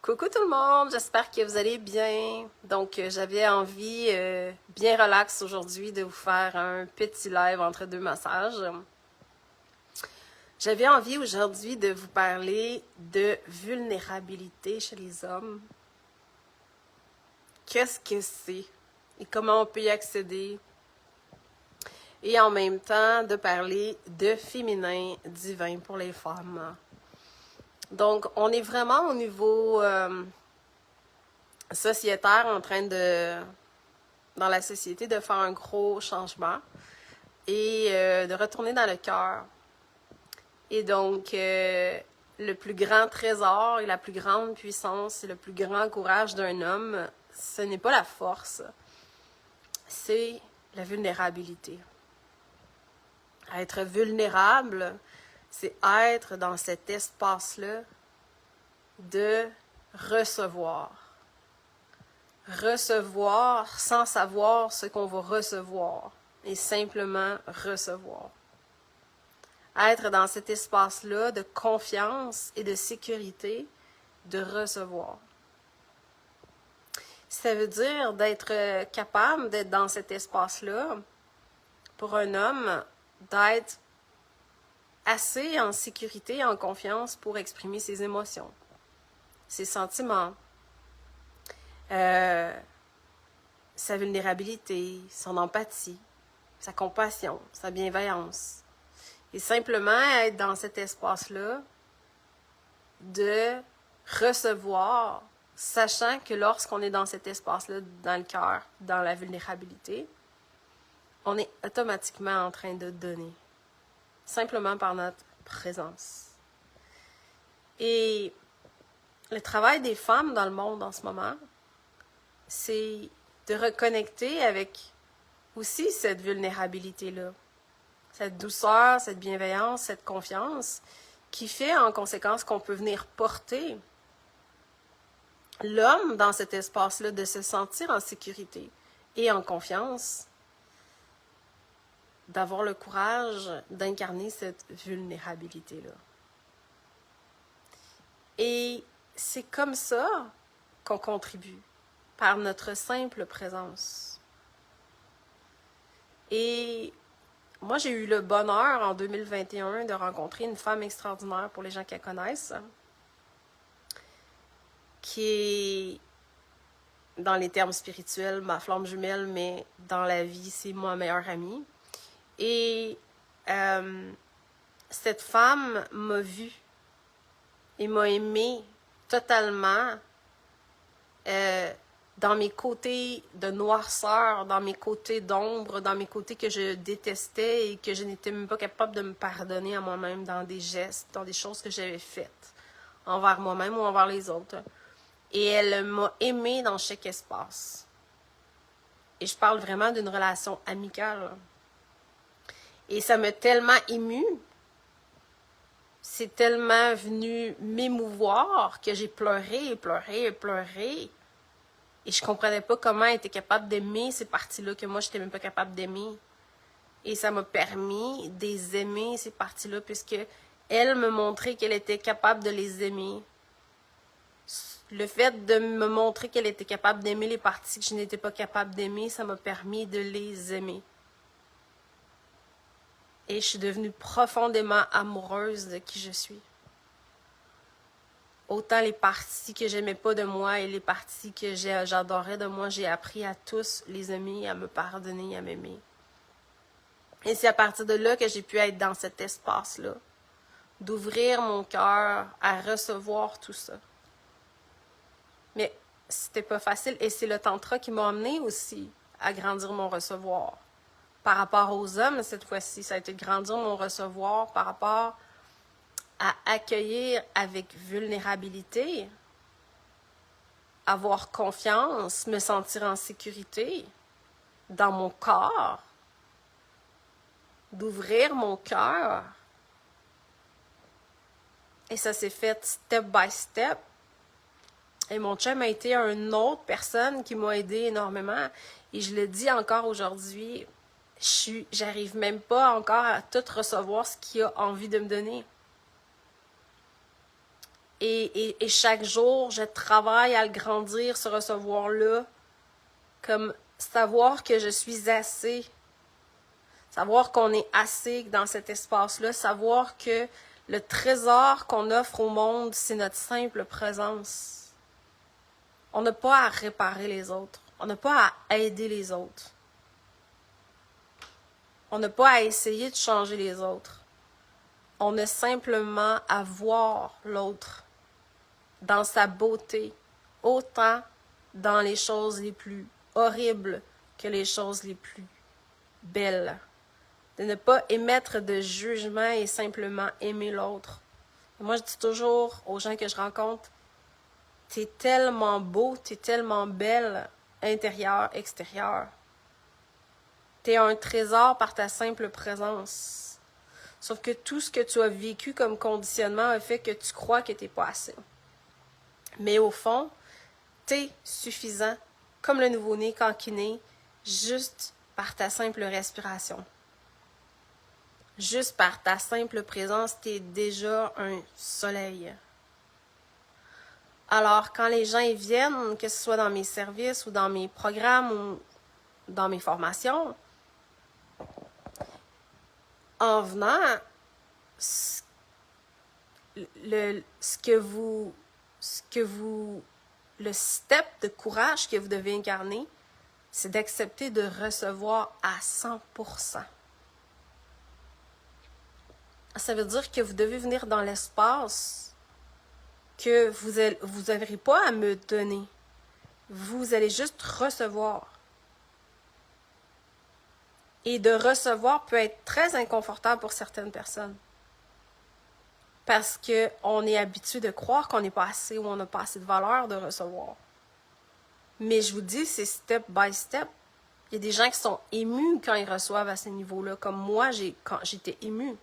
Coucou tout le monde, j'espère que vous allez bien. Donc, j'avais envie, bien relax aujourd'hui, de vous faire un petit live entre deux massages. J'avais envie aujourd'hui de vous parler de vulnérabilité chez les hommes. Qu'est-ce que c'est et comment on peut y accéder? Et en même temps, de parler de féminin divin pour les femmes. Donc, on est vraiment au niveau sociétaire en train de, dans la société, de faire un gros changement et de retourner dans le cœur. Et donc, le plus grand trésor et la plus grande puissance et le plus grand courage d'un homme, ce n'est pas la force, c'est la vulnérabilité. Être vulnérable, c'est être dans cet espace-là de recevoir. Recevoir sans savoir ce qu'on va recevoir et simplement recevoir. Être dans cet espace-là de confiance et de sécurité, de recevoir. Ça veut dire d'être capable d'être dans cet espace-là, pour un homme, d'être assez en sécurité et en confiance pour exprimer ses émotions, ses sentiments, sa vulnérabilité, son empathie, sa compassion, sa bienveillance. Et simplement être dans cet espace-là de recevoir, sachant que lorsqu'on est dans cet espace-là, dans le cœur, dans la vulnérabilité, on est automatiquement en train de donner, simplement par notre présence. Et le travail des femmes dans le monde en ce moment, c'est de reconnecter avec aussi cette vulnérabilité-là, cette douceur, cette bienveillance, cette confiance, qui fait en conséquence qu'on peut venir porter l'homme dans cet espace-là, de se sentir en sécurité et en confiance, d'avoir le courage d'incarner cette vulnérabilité-là. Et c'est comme ça qu'on contribue, par notre simple présence. Et moi, j'ai eu le bonheur en 2021 de rencontrer une femme extraordinaire, pour les gens qui la connaissent, qui est, dans les termes spirituels, ma flamme jumelle, mais dans la vie, c'est ma meilleure amie. Et cette femme m'a vue et m'a aimée totalement dans mes côtés de noirceur, dans mes côtés d'ombre, dans mes côtés que je détestais et que je n'étais même pas capable de me pardonner à moi-même dans des gestes, dans des choses que j'avais faites envers moi-même ou envers les autres. Et elle m'a aimée dans chaque espace. Et je parle vraiment d'une relation amicale. Et ça m'a tellement émue, c'est tellement venu m'émouvoir que j'ai pleuré et pleuré et pleuré. Et je comprenais pas comment elle était capable d'aimer ces parties-là que moi, je n'étais même pas capable d'aimer. Et ça m'a permis de les aimer, ces parties-là, puisque elle me montrait qu'elle était capable de les aimer. Le fait de me montrer qu'elle était capable d'aimer les parties que je n'étais pas capable d'aimer, ça m'a permis de les aimer. Et je suis devenue profondément amoureuse de qui je suis. Autant les parties que j'aimais pas de moi et les parties que j'adorais de moi, j'ai appris à tous les aimer, à me pardonner, à m'aimer. Et c'est à partir de là que j'ai pu être dans cet espace-là, d'ouvrir mon cœur à recevoir tout ça. Mais c'était pas facile et c'est le tantra qui m'a amené aussi à grandir mon recevoir. Par rapport aux hommes, cette fois-ci, ça a été de grandir mon recevoir par rapport à accueillir avec vulnérabilité, avoir confiance, me sentir en sécurité dans mon corps, d'ouvrir mon cœur. Et ça s'est fait step by step. Et mon chum a été une autre personne qui m'a aidé énormément. Et je le dis encore aujourd'hui, j'arrive même pas encore à tout recevoir ce qu'il a envie de me donner. Et chaque jour, je travaille à le grandir, ce recevoir-là, comme savoir que je suis assez, savoir qu'on est assez dans cet espace-là, savoir que le trésor qu'on offre au monde, c'est notre simple présence. On n'a pas à réparer les autres. On n'a pas à aider les autres. On n'a pas à essayer de changer les autres. On a simplement à voir l'autre dans sa beauté, autant dans les choses les plus horribles que les choses les plus belles. De ne pas émettre de jugement et simplement aimer l'autre. Moi, je dis toujours aux gens que je rencontre, t'es tellement beau, t'es tellement belle, intérieur, extérieur. T'es un trésor par ta simple présence. Sauf que tout ce que tu as vécu comme conditionnement a fait que tu crois que t'es pas assez. Mais au fond, t'es suffisant, comme le nouveau-né quand il naît, juste par ta simple respiration. Juste par ta simple présence, t'es déjà un soleil. Alors, quand les gens y viennent, que ce soit dans mes services ou dans mes programmes ou dans mes formations, en venant, le step de courage que vous devez incarner, c'est d'accepter de recevoir à 100%. Ça veut dire que vous devez venir dans l'espace que vous n'aurez pas à me donner. Vous allez juste recevoir. Et de recevoir peut être très inconfortable pour certaines personnes. Parce qu'on est habitué de croire qu'on n'est pas assez ou on n'a pas assez de valeur de recevoir. Mais je vous dis, c'est step by step. Il y a des gens qui sont émus quand ils reçoivent à ce niveau-là, comme moi, quand j'étais émue.